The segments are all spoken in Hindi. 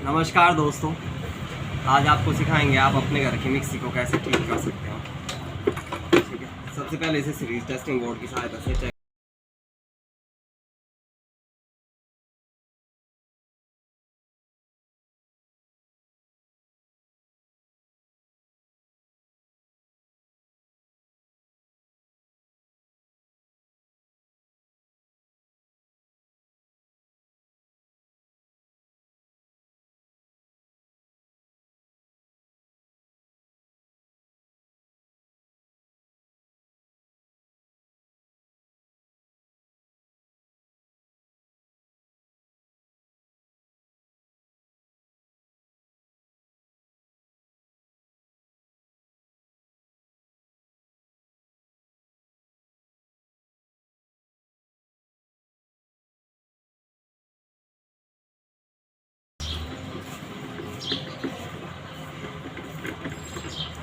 नमस्कार दोस्तों, आज आपको सिखाएंगे आप अपने घर की मिक्सी को कैसे ठीक कर सकते हो। ठीक है, सबसे पहले इसे सीरीज टेस्टिंग बोर्ड की सहायता से चेक।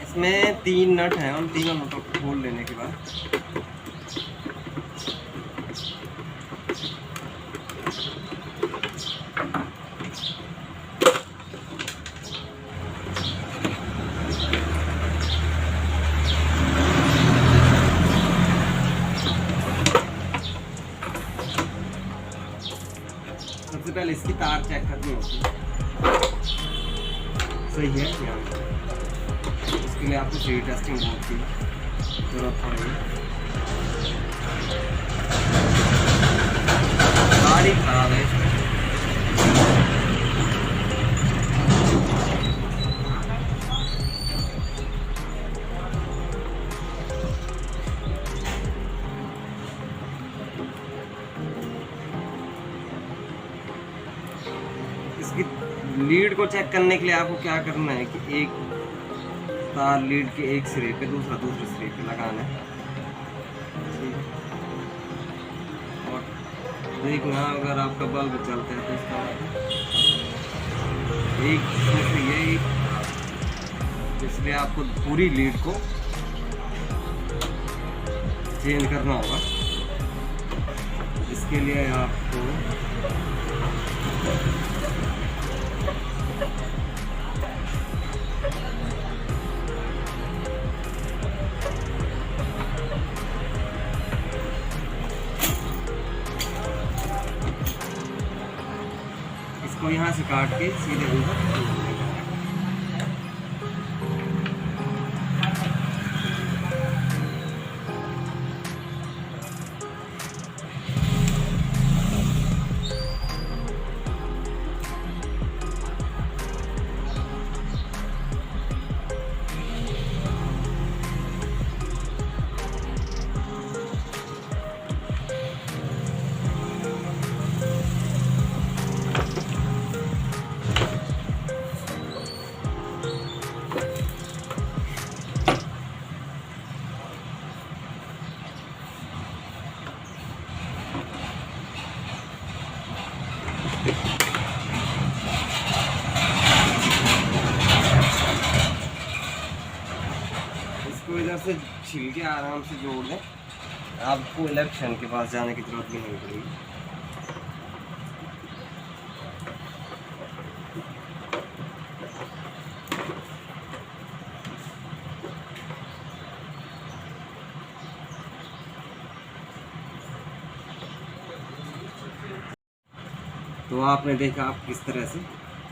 इसमें 3 नट हैं, उन तीनों नटों को खोल लेने के बाद सबसे पहले इसकी तार चेक करनी होगी सही है क्या। इसके लिए आपको सीरीज टेस्टिंग बोर्ड की जरूरत पड़ेगी। गाड़ी खराब है, इसकी लीड को चेक करने के लिए आपको क्या करना है कि एक तार लीड के एक सिरे पे दूसरे सिरे पे लगाना है। और देखना अगर आपका बल्ब चलता है तो इसका एक से ये इसलिए आपको पूरी लीड को चेंज करना होगा। इसके लिए आपको इसको यहाँ से काट के सीधे अंदर। इसको इधर से छील के आराम से जोड़ दें। आपको इलेक्ट्रिशियन के पास जाने की जरूरत भी नहीं पड़ेगी। तो आपने देखा आप किस तरह से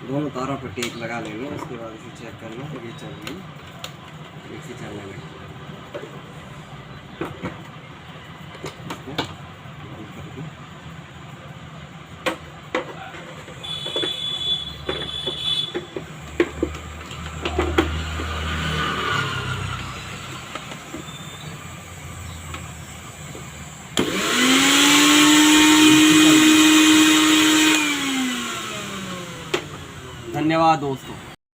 दोनों तारों पर टेप लगा लेंगे। उसके बाद इसे चेक करना तो ये चल रही है, इसे चलने लगे। धन्यवाद दोस्तों।